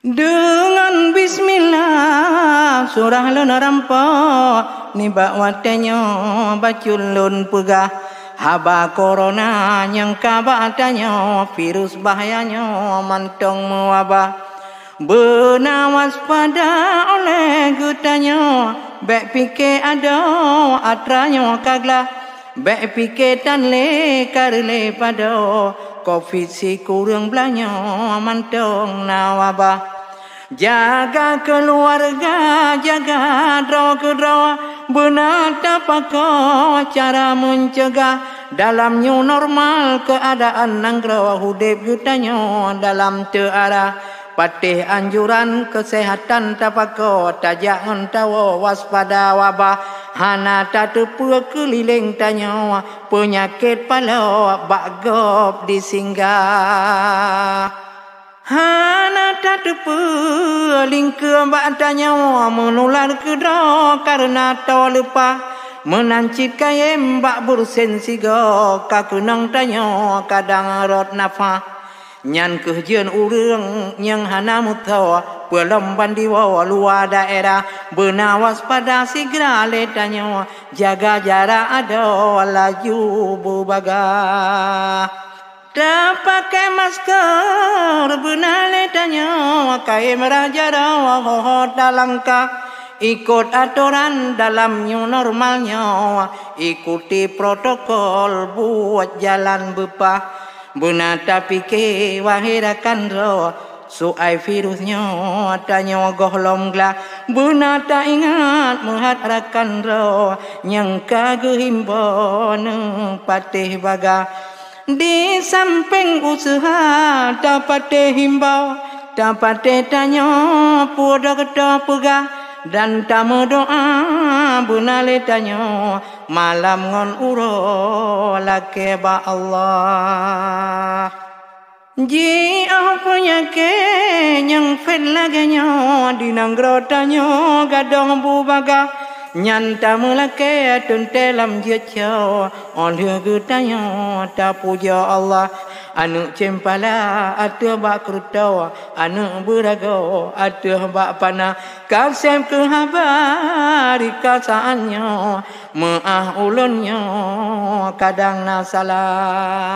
Dengan bismillah surah luna rampok ni bak watenya baculun pegah haba corona yang kabatanya virus bahayanya mantong mewabah benawas pada oleh gutanya bek fikir ada atranya kaglah bek fikir tan le karle pada covid si kurang belanya mantong nawabah. Jaga keluarga, jaga draw ke draw, benar dapat cara mencegah dalam new normal keadaan nanggraw hudip jutanya dalam terarah patih anjuran kesehatan tapako tajak ngentawa waspada wabah hana tatepu keliling tanya penyakit pala bagop disinggah. Hana tatepu lingke batanya menular ke draw karena tawa lupa menancit kayem bak bersensi go kakunang tanya kadang rot nafah nyan kejian urang yang hana mutawa belum bandiwa luar daerah benawas pada segera letanya jaga jarak ada laju berbagah. Tak pakai masker benar letanya kain meraja rawa dalangka ikut aturan dalam new normalnya ikuti protokol buat jalan bepah benar tak fikir wahirakan roh soai virusnya tanya gohlom glah benar tak ingat menghadratkan roh yang kagehimbon patih bagah. Di samping usaha dapat himbau dapat tanya pada kita pegah dan tamu doa bunale tanya malam ngon uro lake ba Allah ji punya ke yang fet laganya di nanggro tanya gadong bubaga nyanta melake tuntelam jecho oleh gutanya ta puja Allah anu cempala atu bak krutawa anu berago atu bak pana kasem ke habari kasaannya maah ulunnya kadang nasalah.